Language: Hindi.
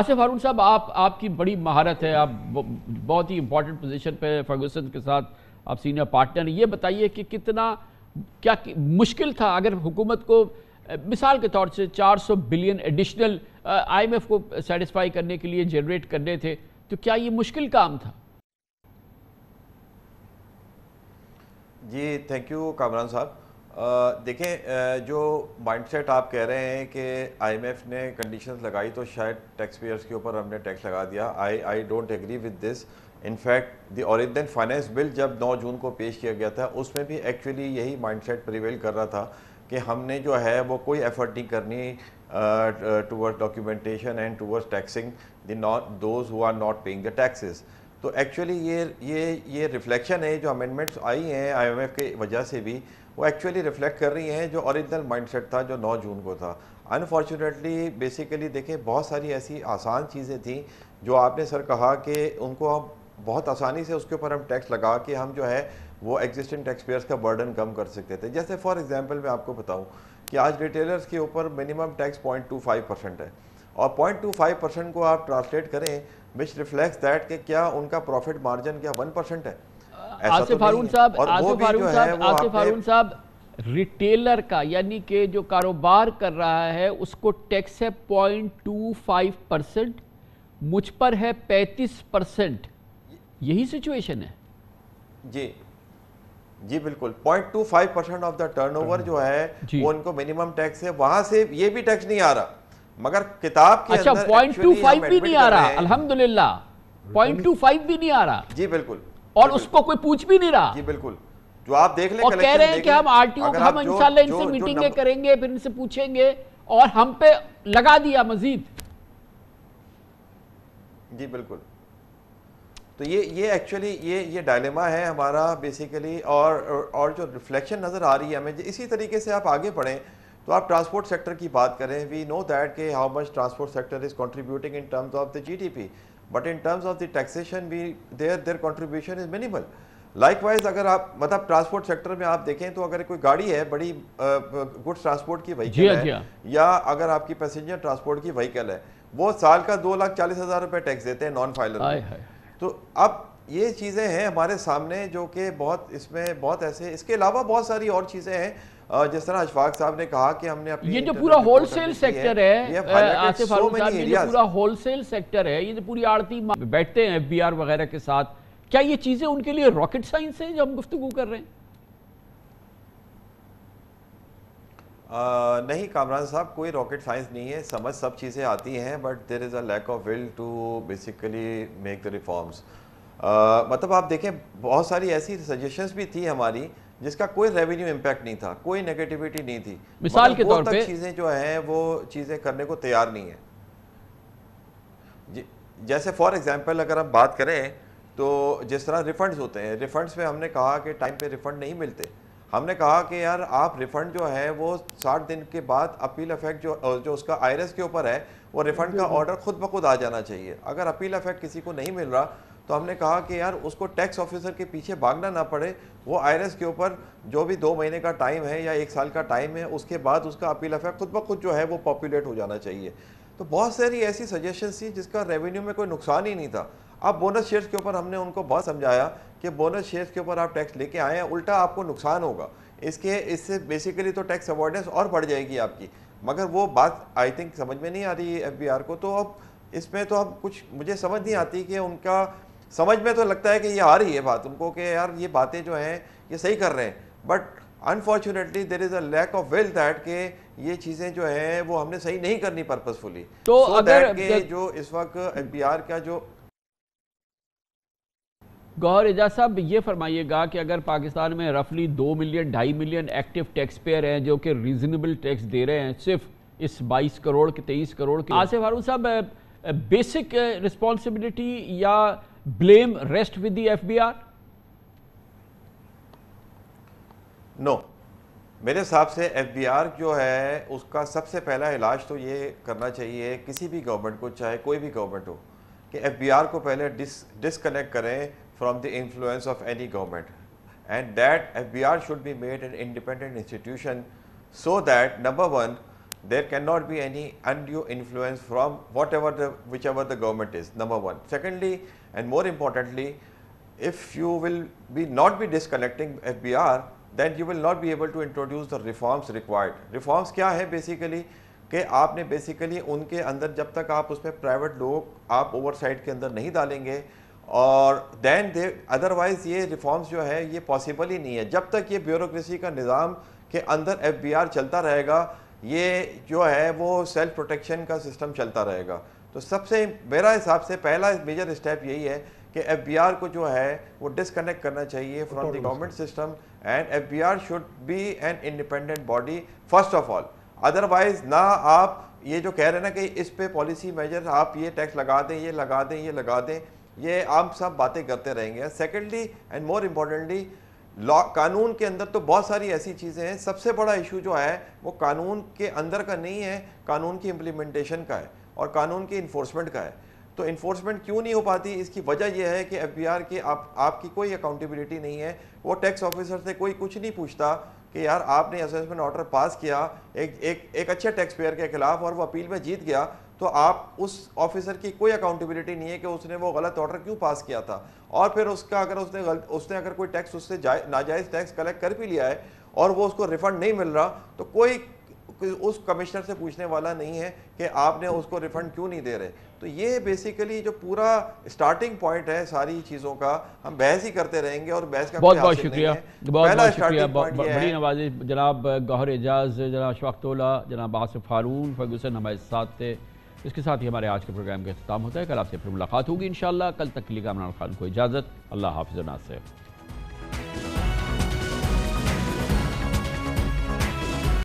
आसिफ हारून साहब, आपकी बड़ी महारत है, आप बहुत ही इंपॉर्टेंट पोजीशन पे फर्गूसन के साथ आप सीनियर पार्टनर। ये बताइए कि कितना क्या मुश्किल था अगर हुकूमत को मिसाल के तौर से 400 बिलियन एडिशनल आईएमएफ को सेटिस्फाई करने के लिए जनरेट करने थे, तो क्या ये मुश्किल काम था? जी थैंक यू कामरान साहब। देखें, जो माइंडसेट आप कह रहे हैं कि आईएमएफ ने कंडीशंस लगाई तो शायद टैक्स पेयर्स के ऊपर हमने टैक्स लगा दिया, I don't agree with this. In fact the original finance bill जब 9 जून को पेश किया गया था उसमें भी एक्चुअली यही माइंडसेट प्रिवेल कर रहा था कि हमने जो है वो कोई एफर्ट नहीं करनी towards documentation and towards taxing those who are not paying the taxes. तो एक्चुअली ये रिफ्लेक्शन है, जो अमेंडमेंट्स आई हैं आईएमएफ के वजह से भी, वो एक्चुअली रिफ्लेक्ट कर रही हैं जो ओरिजिनल माइंडसेट था जो 9 जून को था। अनफॉर्चुनेटली बेसिकली देखें, बहुत सारी ऐसी आसान चीज़ें थी जो आपने सर कहा कि उनको हम बहुत आसानी से उसके ऊपर हम टैक्स लगा के हम जो है वो एग्जिस्टिंग टैक्स पेयर्स का बर्डन कम कर सकते थे। जैसे फॉर एग्जांपल मैं आपको बताऊं कि आज रिटेलर्स के ऊपर मिनिमम टैक्स 0.25% है, और 0.25% को आप ट्रांसलेट करें विच रिफ्लेक्ट्स दैट कि क्या उनका प्रॉफिट मार्जिन क्या 1% है? आसिफ हारून साहब, रिटेलर का यानी कि जो कारोबार कर रहा है उसको टैक्स है 0.25%, मुझ पर है 35%। यही सिचुएशन है। जी बिल्कुल, 0.25% ऑफ द टर्नओवर जो है वो उनको मिनिमम टैक्स है, वहां से ये भी टैक्स नहीं आ रहा, मगर किताब के अंदर 0.25 भी नहीं आ रहा। अल्हम्दुलिल्लाह 0.25 भी नहीं आ रहा। जी बिल्कुल, और उसको कोई पूछ भी नहीं रहा। जी बिल्कुल, जो आप देख लें और कह रहे हैं कि हम आरटीओ हम इंशाल्लाह इनसे मीटिंगें करेंगे, फिर इनसे पूछेंगे, और हम पे लगा दिया मजीद। जी बिल्कुल, तो ये एक्चुअली ये डायलेमा है हमारा बेसिकली, और जो रिफ्लेक्शन नज़र आ रही है हमें इसी तरीके से आप आगे बढ़ें तो आप ट्रांसपोर्ट सेक्टर की बात करें, वी नो दैट के how much transport sector is contributing in terms of the GDP, but in terms of the taxation we their contribution is minimal. Likewise अगर आप मतलब ट्रांसपोर्ट सेक्टर में आप देखें तो अगर कोई गाड़ी है बड़ी गुड्स ट्रांसपोर्ट की व्हीकल है, या अगर आपकी पैसेंजर ट्रांसपोर्ट की व्हीकल है, वो साल का 2,40,000 रुपये टैक्स देते हैं नॉन फाइलर। तो अब ये चीज़ें हैं हमारे सामने जो कि बहुत इसमें बहुत ऐसे, इसके अलावा बहुत सारी और चीज़ें हैं जिस तरह अशफाक साहब ने कहा कि हमने अपनी ये जो पूरा होलसेल सेक्टर है, आसिफ हारून साहब, ये जो पूरा होलसेल सेक्टर है, ये जो पूरी आड़ती बैठते हैं एफबीआर वगैरह के साथ, क्या ये चीजें उनके लिए रॉकेट साइंस है जो हम गुफ्तगू कर रहे हैं? नहीं कामरान साहब, कोई रॉकेट साइंस नहीं है, समझ सब चीज़ें आती हैं, but there is a lack of will to basically make the reforms. मतलब आप देखें बहुत सारी ऐसी सजेशंस भी थी हमारी जिसका कोई रेवेन्यू इम्पैक्ट नहीं था, कोई नेगेटिविटी नहीं थी, मिसाल के तौर पे चीज़ें जो हैं वो चीज़ें करने को तैयार नहीं है। जैसे फॉर एग्जांपल अगर हम बात करें तो जिस तरह रिफंड्स होते हैं, रिफंड्स में हमने कहा कि टाइम पे रिफंड नहीं मिलते, हमने कहा कि यार आप रिफंड जो है वो 60 दिन के बाद अपील इफेक्ट जो उसका आईआरएस के ऊपर है वो रिफंड का ऑर्डर खुद ब खुद आ जाना चाहिए। अगर अपील इफेक्ट किसी को नहीं मिल रहा तो हमने कहा कि यार उसको टैक्स ऑफिसर के पीछे भागना ना पड़े, वो आईआरएस के ऊपर जो भी 2 महीने का टाइम है या 1 साल का टाइम है, उसके बाद उसका अपील इफेक्ट खुद ब खुद जो है वो पॉपुलेट हो जाना चाहिए। तो बहुत सारी ऐसी सजेशंस थी जिसका रेवेन्यू में कोई नुकसान ही नहीं था। अब बोनस शेयर्स के ऊपर हमने उनको बहुत समझाया कि बोनस शेयर्स के ऊपर आप टैक्स लेके आए हैं, उल्टा आपको नुकसान होगा, इससे बेसिकली तो टैक्स अवॉइडेंस और बढ़ जाएगी आपकी, मगर वो बात आई थिंक समझ में नहीं आ रही है एफबीआर को। तो अब इसमें तो अब कुछ मुझे समझ नहीं आती कि उनका समझ में तो लगता है कि ये आ रही है बात उनको कि यार ये बातें जो हैं ये सही कर रहे हैं, but unfortunately there is a lack of will that के ये चीज़ें जो हैं वो हमने सही नहीं करनी पर्पसफुली। तो अगर जो इस वक्त एफबीआर का जो गौहर एजाज साहब, ये फरमाइएगा कि अगर पाकिस्तान में रफली 2 million 2.5 million active tax payer हैं जो कि रीजनेबल टैक्स दे रहे हैं सिर्फ इस 22 करोड़ के 23 करोड़ के, आसिफ हारून साहब, बेसिक रिस्पॉन्सिबिलिटी या blame rest with the FBR? No, मेरे हिसाब से एफबीआर जो है उसका सबसे पहला इलाज तो ये करना चाहिए किसी भी गवर्नमेंट को, चाहे कोई भी गवर्नमेंट हो, कि एफबीआर को पहले डिसकनेक्ट करें from the influence of any government, and that FBR should be made an independent institution so that number one there cannot be any undue influence from whichever the government is, number one. Secondly, and more importantly, if you will not be disconnecting FBR, then you will not be able to introduce the reforms required. Reforms क्या है basically कि आपने बेसिकली उनके अंदर जब तक आप उसमें प्राइवेट लोग आप ओवरसाइट के अंदर नहीं डालेंगे और देन दे अदरवाइज ये रिफॉर्म्स जो है ये पॉसिबल ही नहीं है। जब तक ये ब्यूरोक्रेसी का निज़ाम के अंदर FBR चलता रहेगा, ये जो है वो सेल्फ प्रोटेक्शन का सिस्टम चलता रहेगा। तो सबसे मेरा हिसाब से पहला मेजर स्टेप यही है कि FBR को जो है वो डिसकनेक्ट करना चाहिए from the government system and FBR should be an independent body first of all. Otherwise ना आप ये जो कह रहे हैं ना कि इस पे पॉलिसी मेजर आप ये टैक्स लगा दें, ये लगा दें, ये लगा दें, ये आप सब बातें करते रहेंगे। Secondly and more importantly, law कानून के अंदर तो बहुत सारी ऐसी चीज़ें हैं, सबसे बड़ा इशू जो है वो कानून के अंदर का नहीं है, कानून की इम्प्लीमेंटेशन का है और कानून की इन्फोर्समेंट का है। तो इन्फोर्समेंट क्यों नहीं हो पाती, इसकी वजह यह है कि FBR की आपकी कोई अकाउंटेबिलिटी नहीं है। वो टैक्स ऑफिसर से कोई कुछ नहीं पूछता कि यार आपने असेसमेंट ऑर्डर पास किया एक अच्छे टैक्स पेयर के खिलाफ और वो अपील में जीत गया, तो आप उस ऑफिसर की कोई अकाउंटेबिलिटी नहीं है कि उसने वो गलत ऑर्डर क्यों पास किया था। और फिर उसका अगर उसने अगर कोई टैक्स उससे नाजायज़ टैक्स कलेक्ट कर भी लिया है और वो उसको रिफंड नहीं मिल रहा, तो कोई उस कमिश्नर से पूछने वाला नहीं है कि आपने उसको रिफंड क्यों नहीं दे रहे। तो ये बेसिकली जो पूरा स्टार्टिंग पॉइंट है सारी चीज़ों का, हम बहस ही करते रहेंगे और बहस का बहुत बहुत शुक्रिया, बहुत शुक्रिया, बड़ी नवाजी। जनाब गौहर एजाज, जनाब शफाकतुल्ला, जनाब आसिफ हारून फर्गूसन हमारे साथ थे। इसके साथ ही हमारे आज के प्रोग्राम का इख्तिताम होता है। कल आपसे फिर मुलाकात होगी इंशाअल्लाह। कल तक के लिए कामरान खान को इजाज़त। अल्लाह हाफ़िज़ नासिर।